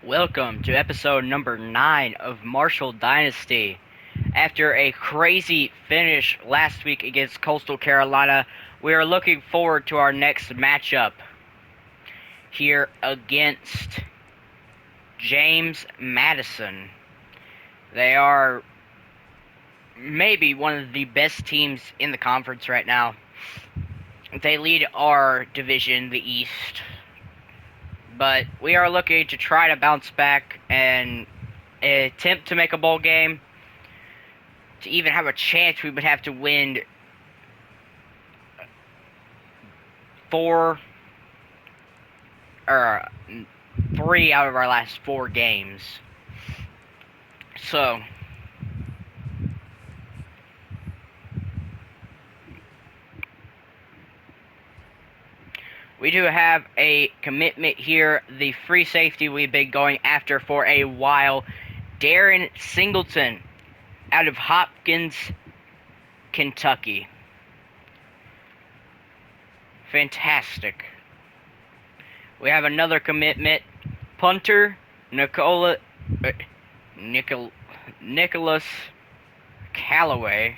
Welcome to episode number 9 of Marshall Dynasty. After a crazy finish last week against Coastal Carolina, we are looking forward to our next matchup here against James Madison. They are maybe one of the best teams in the conference right now. They lead our division, the East, but we are looking to try to bounce back and attempt to make a bowl game. To even have a chance, we would have to win 4 or 3 out of our last 4 games. So we do have a commitment here, the free safety we've been going after for a while, Darren Singleton out of Hopkins, Kentucky. Fantastic. We have another commitment, punter Nicholas Callaway.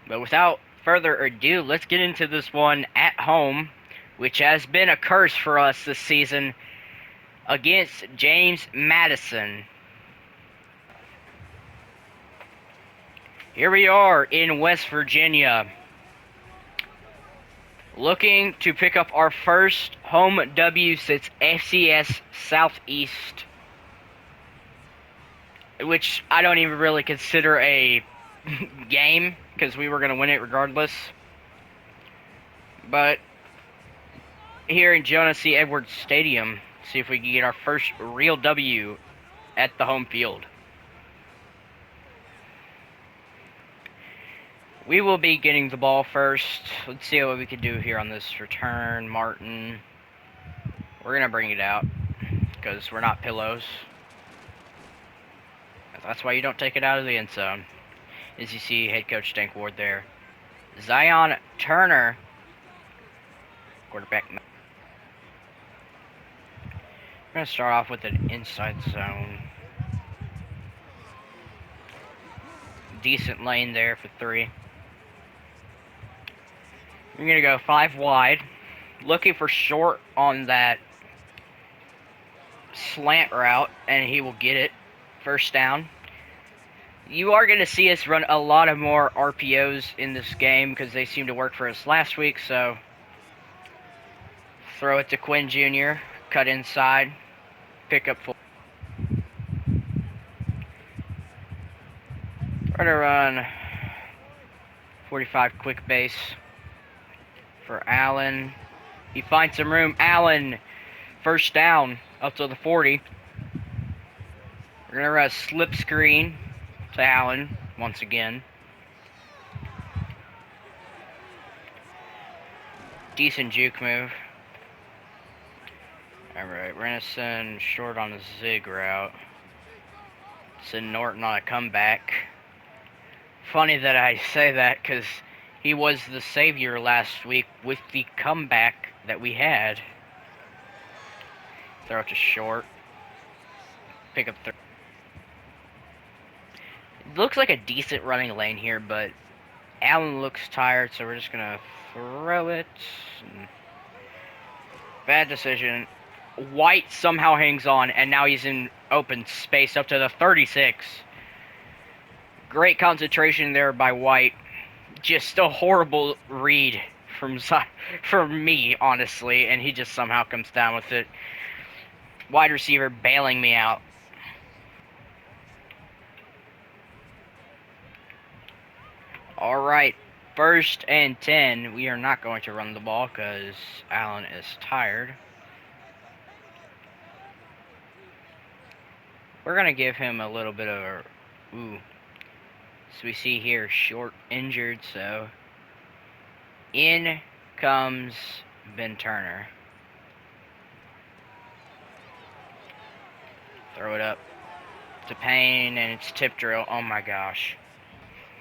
But without further ado, let's get into this one at home, which has been a curse for us this season, against James Madison. Here we are in West Virginia, looking to pick up our first home W since FCS Southeast, which I don't even really consider a game because we were going to win it regardless. But here in Jonas C. Edwards Stadium, see if we can get our first real W at the home field. We will be getting the ball first. Let's see what we can do here on this return. Martin. We're going to bring it out because we're not pillows. That's why you don't take it out of the end zone. As you see, head coach Stank Ward there. Zion Turner, quarterback. We're going to start off with an inside zone. Decent lane there for 3. We're going to go 5 wide. Looking for short on that slant route, and he will get it. First down. You are going to see us run a lot of more RPOs in this game because they seem to work for us last week, so throw it to Quinn Jr., cut inside, pick up full. Try to run 45 quick base for Allen. He finds some room. Allen, first down, up to the 40. We're going to run a slip screen to Allen once again. Decent juke move. Alright, we're going to send short on the zig route. Send Norton on a comeback. Funny that I say that because he was the savior last week with the comeback that we had. Throw it to short. Pick up 3. It looks like a decent running lane here, but Allen looks tired, so we're just going to throw it. Bad decision. White somehow hangs on, and now he's in open space up to the 36. Great concentration there by White. Just a horrible read from me, honestly, and he just somehow comes down with it. Wide receiver bailing me out. Alright, 1st and 10. We are not going to run the ball because Allen is tired. We're going to give him a little bit of a... Ooh. So we see here, short injured, so... In comes Ben Turner. Throw it up to Payne, and it's tip drill. Oh my gosh.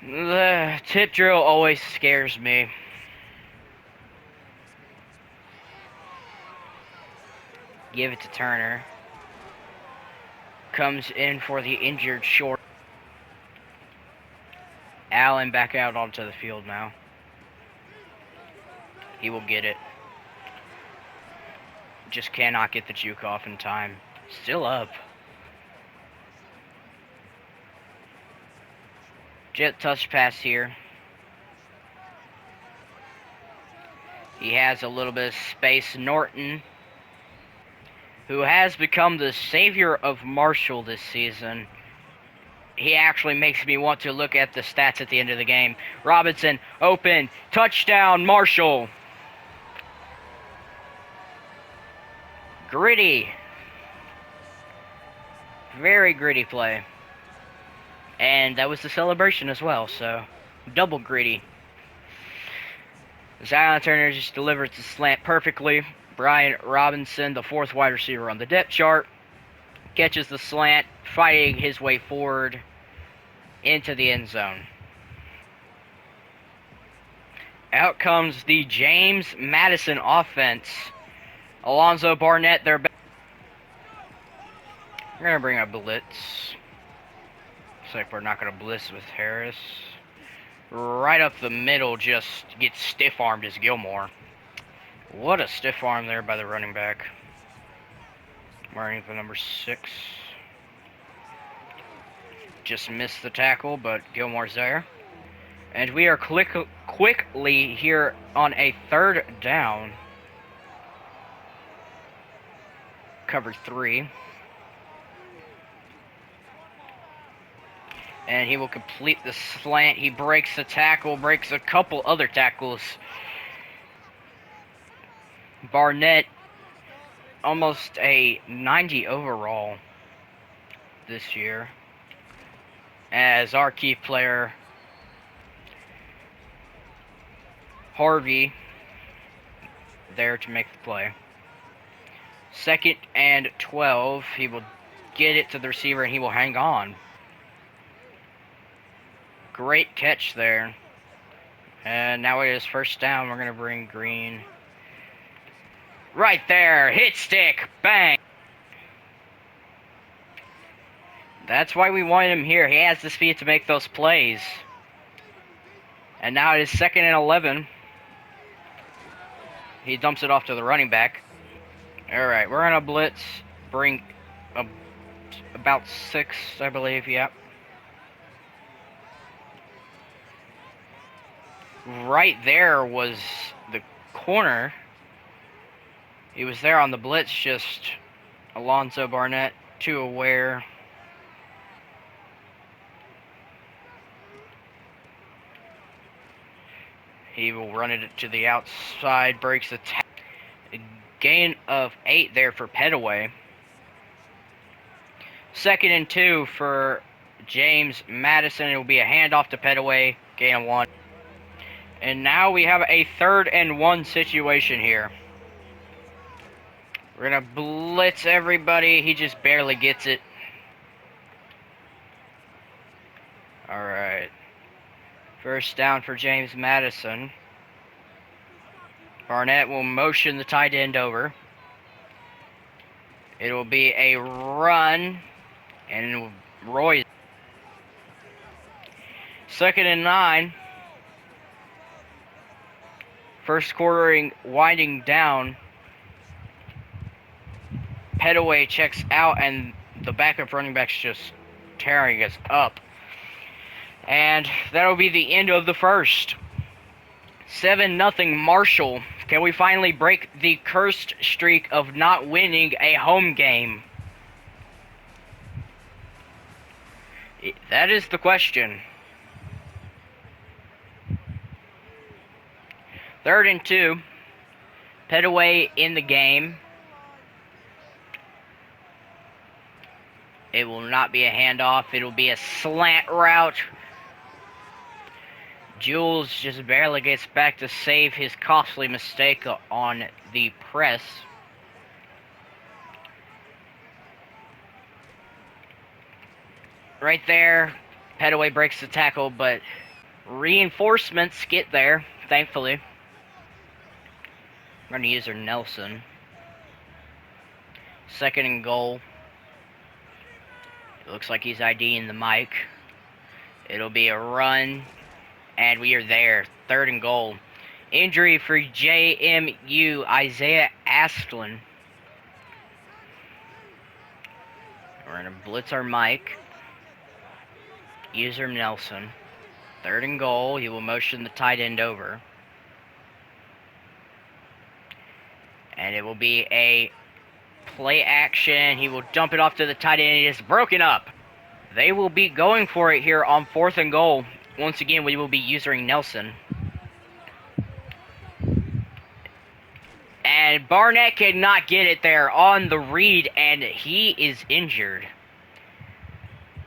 The tip drill always scares me. Give it to Turner. Comes in for the injured short. Allen back out onto the field now. He will get it. Just cannot get the juke off in time. Still up. Jet touch pass here. He has a little bit of space. Norton, who has become the savior of Marshall this season. He actually makes me want to look at the stats at the end of the game. Robinson, open, touchdown, Marshall. Gritty. Very gritty play. And that was the celebration as well, so double gritty. Zion Turner just delivers the slant perfectly. Brian Robinson, the fourth wide receiver on the depth chart, catches the slant, fighting his way forward into the end zone. Out comes the James Madison offense. Alonzo Barnett, their back. We're going to bring a blitz. Looks like we're not going to blitz with Harris. Right up the middle, just gets stiff-armed as Gilmore. What a stiff arm there by the running back. Wearing the number 6. Just missed the tackle, but Gilmore's there. And we are quickly here on a 3rd down. Cover 3. And he will complete the slant. He breaks the tackle, breaks a couple other tackles. Barnett, almost a 90 overall this year. As our key player, Harvey, there to make the play. 2nd and 12. He will get it to the receiver and he will hang on. Great catch there. And now it is 1st down. We're going to bring Green. Right there. Hit stick. Bang. That's why we wanted him here. He has the speed to make those plays. And now it is 2nd and 11. He dumps it off to the running back. Alright, we're going to blitz. Bring about 6, I believe. Yep. Right there was the corner. He was there on the blitz, just Alonzo Barnett too aware. He will run it to the outside, breaks the tackle. Gain of 8 there for Petaway. 2nd and 2 for James Madison. It will be a handoff to Petaway. Gain of 1. And now we have a 3rd and 1 situation here. We're going to blitz everybody. He just barely gets it. Alright. 1st down for James Madison. Barnett will motion the tight end over. It will be a run. And Roy. 2nd and 9. 1st quarter winding down. Petaway checks out and the backup running back's just tearing us up. And that'll be the end of the 1st. 7-0 Marshall. Can we finally break the cursed streak of not winning a home game? That is the question. 3rd and 2. Petaway in the game. It will not be a handoff. It will be a slant route. Jules just barely gets back to save his costly mistake on the press. Right there, Petaway breaks the tackle, but reinforcements get there, thankfully. I'm going to use her Nelson. Second and goal. It looks like he's IDing the mic. It'll be a run, and we are there. Third and goal. Injury for JMU, Isaiah Astlin. We're going to blitz our mic. User Nelson. Third and goal. He will motion the tight end over. And it will be a play action. He will dump it off to the tight end. It is broken up. They will be going for it here on fourth and goal. Once again, we will be using Nelson. And Barnett cannot get it there on the read, and he is injured.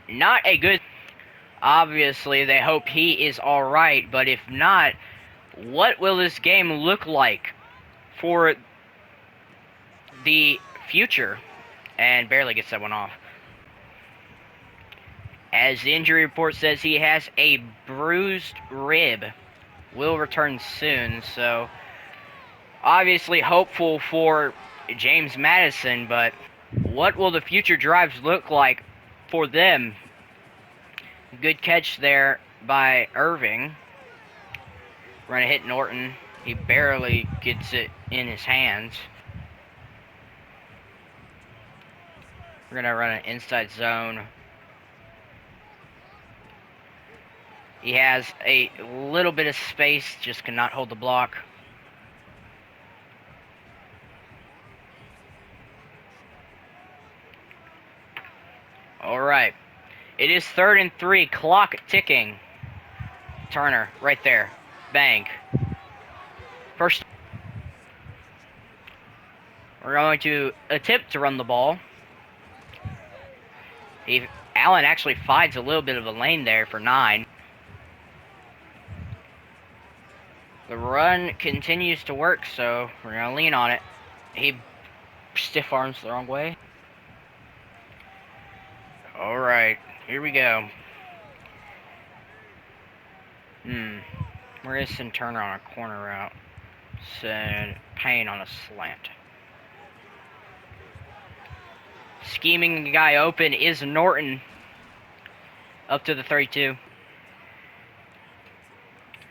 Not a good... Obviously, they hope he is alright, but if not, what will this game look like for the future? And barely gets that one off. As the injury report says, he has a bruised rib. Will return soon, so obviously hopeful for James Madison, but what will the future drives look like for them? Good catch there by Irving. We're going to hit Norton. He barely gets it in his hands. We're going to run an inside zone. He has a little bit of space, just cannot hold the block. Alright. It is 3rd and 3, clock ticking. Turner, right there. Bang. First, we're going to attempt to run the ball. Allen actually finds a little bit of a lane there for 9. The run continues to work, so we're going to lean on it. He stiff arms the wrong way. Alright, here we go. We're going to send Turner on a corner route. Send Payne on a slant. Scheming the guy open is Norton. Up to the 32.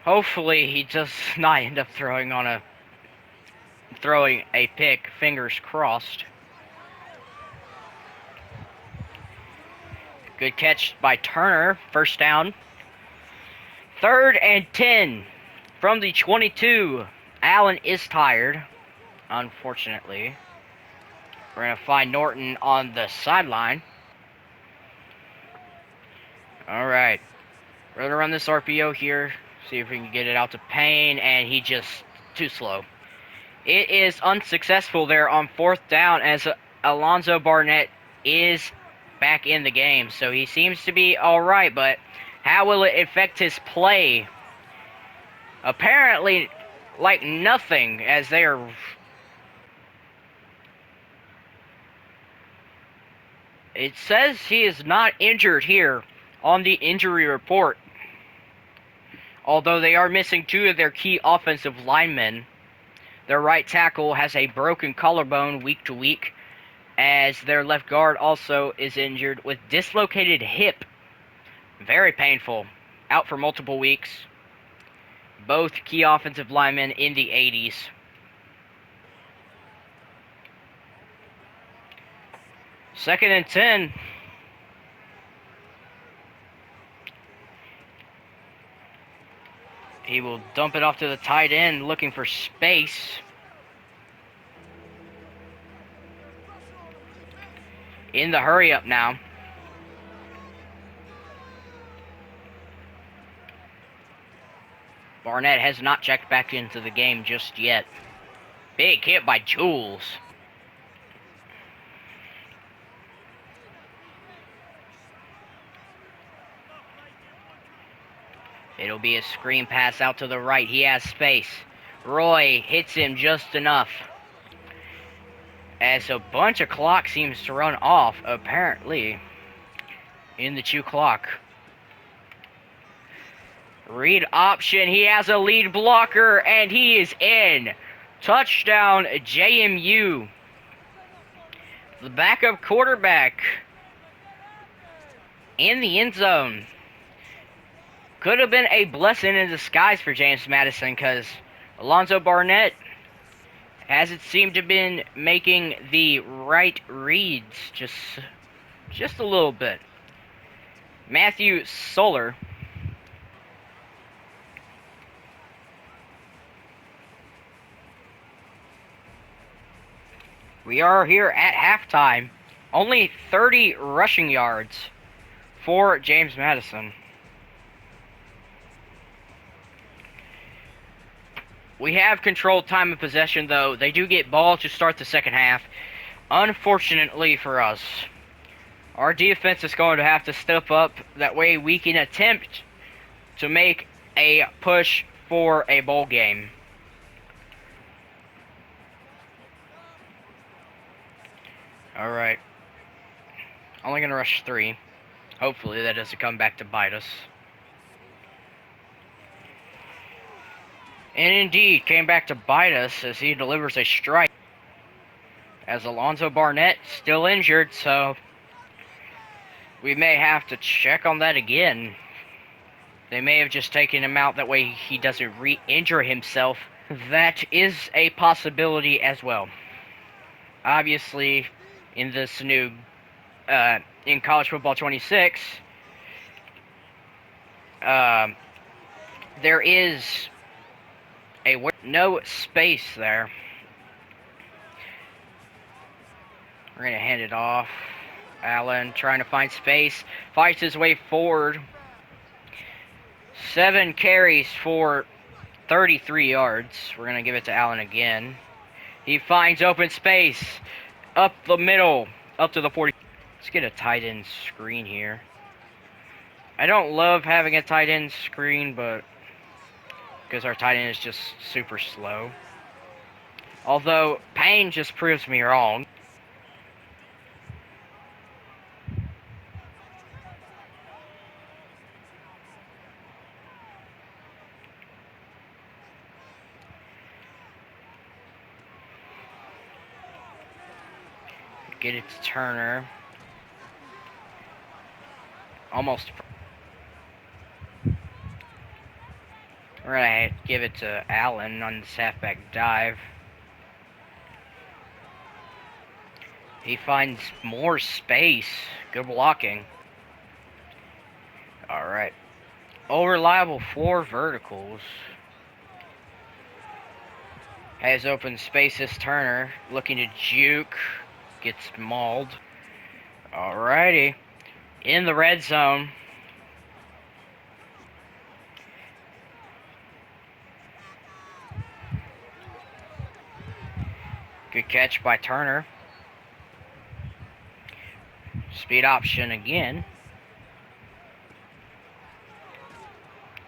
Hopefully he does not end up throwing a pick. Fingers crossed. Good catch by Turner. First down. 3rd and 10 from the 22. Allen is tired, unfortunately. We're going to find Norton on the sideline. Alright. We're going to run this RPO here. See if we can get it out to Payne, and he just too slow. It is unsuccessful there on 4th down as Alonzo Barnett is back in the game. So he seems to be alright, but how will it affect his play? Apparently, like nothing, as they are... It says he is not injured here on the injury report. Although they are missing 2 of their key offensive linemen. Their right tackle has a broken collarbone week to week, as their left guard also is injured with dislocated hip. Very painful. Out for multiple weeks. Both key offensive linemen in the 80s. Second and 10. He will dump it off to the tight end, looking for space. In the hurry up now. Barnett has not checked back into the game just yet. Big hit by Jules. It'll be a screen pass out to the right. He has space. Roy hits him just enough. As a bunch of clock seems to run off, apparently, in the 2 clock. Read option. He has a lead blocker, and he is in. Touchdown, JMU. The backup quarterback in the end zone. Could have been a blessing in disguise for James Madison, because Alonzo Barnett hasn't seemed to been making the right reads just a little bit. Matthew Soler. We are here at halftime. Only 30 rushing yards for James Madison. We have controlled time of possession, though. They do get ball to start the second half. Unfortunately for us, our defense is going to have to step up. That way we can attempt to make a push for a bowl game. Alright. Only going to rush 3. Hopefully that doesn't come back to bite us. And indeed, came back to bite us as he delivers a strike. As Alonzo Barnett still injured, so we may have to check on that again. They may have just taken him out, that way he doesn't re-injure himself. That is a possibility as well. Obviously, in this new, in College Football 26, there is no space there. We're going to hand it off. Allen trying to find space. Fights his way forward. 7 carries for 33 yards. We're going to give it to Allen again. He finds open space. Up the middle. Up to the 40. Let's get a tight end screen here. I don't love having a tight end screen, but because our tight end is just super slow. Although, Payne just proves me wrong. Get it to Turner. Almost. We're going to give it to Allen on this halfback dive. He finds more space. Good blocking. Alright. Reliable 4 verticals. Has open spaces. Turner looking to juke. Gets mauled. Alrighty. In the red zone. Good catch by Turner. Speed option again.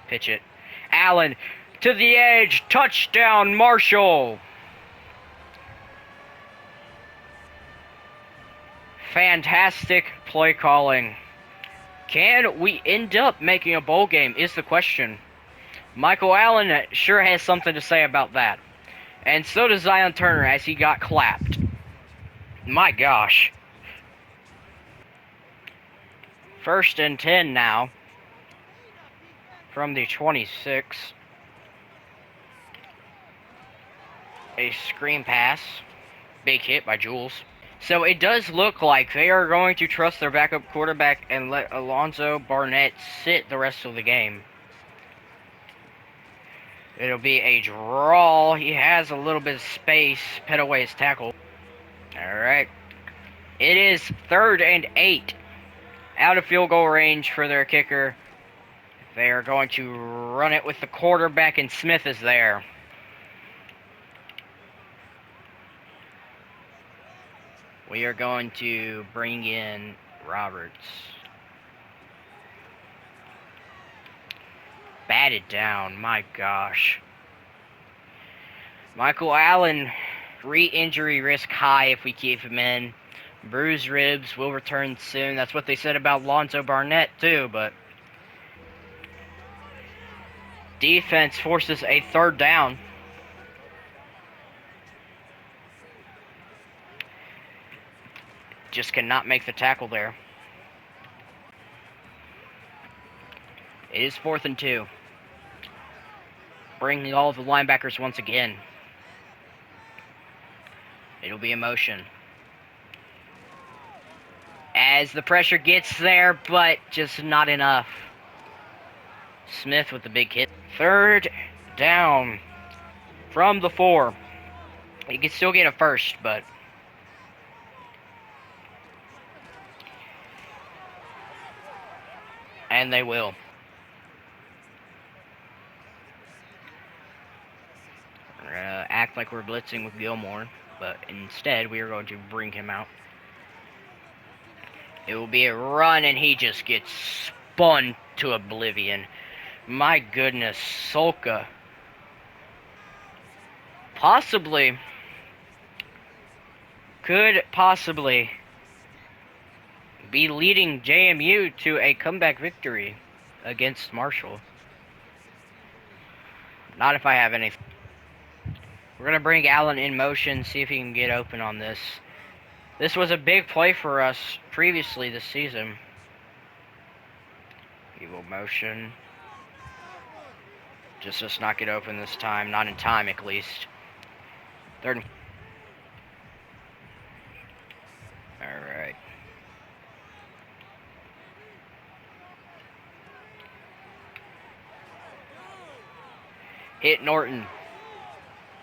Pitch it. Allen to the edge. Touchdown, Marshall. Fantastic play calling. Can we end up making a bowl game is the question. Michael Allen sure has something to say about that. And so does Zion Turner as he got clapped. My gosh. 1st and 10 now. From the 26. A screen pass. Big hit by Jules. So it does look like they are going to trust their backup quarterback and let Alonzo Barnett sit the rest of the game. It'll be a draw. He has a little bit of space. Petaway is tackled. Alright. It is 3rd and 8. Out of field goal range for their kicker. They are going to run it with the quarterback, and Smith is there. We are going to bring in Roberts. Batted down, my gosh. Michael Allen, re-injury risk high if we keep him in. Bruised ribs, will return soon. That's what they said about Alonzo Barnett too, but defense forces a 3rd down. Just cannot make the tackle there. It is 4th and 2. Bringing all of the linebackers once again. It'll be in motion. As the pressure gets there, but just not enough. Smith with the big hit. 3rd down from the 4. You can still get a first, but... And they will. We're going to act like we're blitzing with Gilmore, but instead we are going to bring him out. It will be a run, and he just gets spun to oblivion. My goodness, Solka. Could possibly be leading JMU to a comeback victory against Marshall. Not if I have anything. We're going to bring Allen in motion, see if he can get open on this. This was a big play for us previously this season. Evil motion. Just let's not get open this time. Not in time, at least. 3rd. Alright. Hit Norton.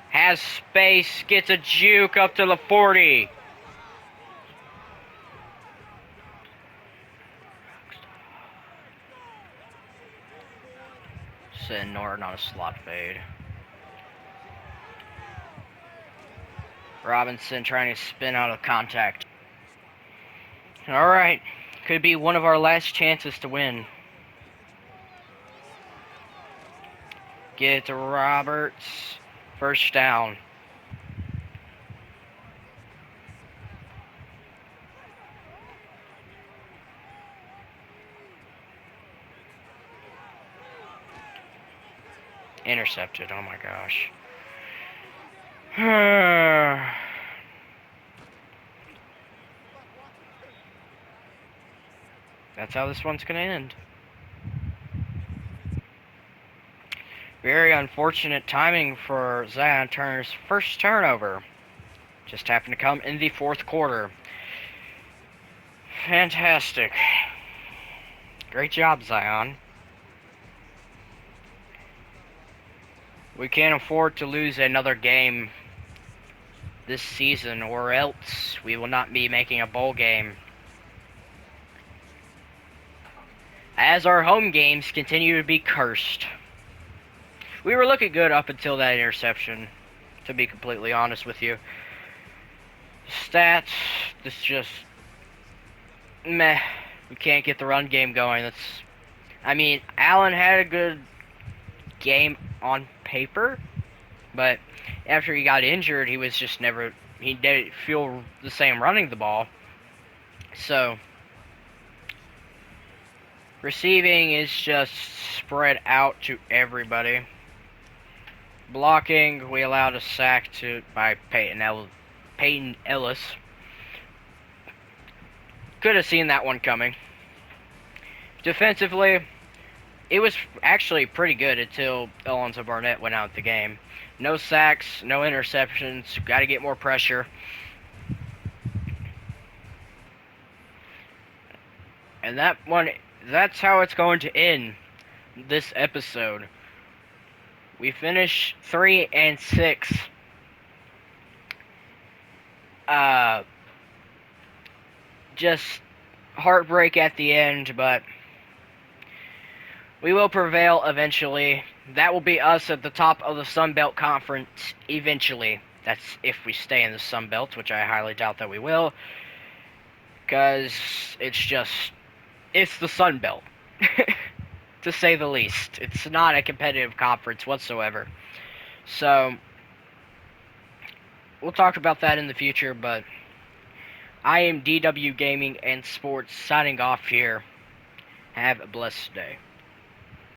Has space. Gets a juke up to the 40. Send Norton on a slot fade. Robinson trying to spin out of contact. Alright. Could be one of our last chances to win. Get it to Roberts. 1st down. Intercepted. Oh my gosh. That's how this one's going to end. Very unfortunate timing for Zion Turner's first turnover. Just happened to come in the 4th quarter. Fantastic. Great job, Zion. We can't afford to lose another game this season, or else we will not be making a bowl game. As our home games continue to be cursed. We were looking good up until that interception, to be completely honest with you. Stats, this just... meh. We can't get the run game going. Allen had a good game on paper, but after he got injured, he was just never... he didn't feel the same running the ball. So... receiving is just spread out to everybody. Blocking, we allowed a sack by Peyton Ellis. Could have seen that one coming. Defensively, it was actually pretty good until Alonzo Barnett went out the game. No sacks, no interceptions. Got to get more pressure. And that's how it's going to end this episode. We finish 3-6. Just heartbreak at the end, but we will prevail eventually. That will be us at the top of the Sun Belt Conference eventually. That's if we stay in the Sun Belt, which I highly doubt that we will. Because it's the Sun Belt. To say the least. It's not a competitive conference whatsoever. So, we'll talk about that in the future, but I am DW Gaming and Sports signing off here. Have a blessed day.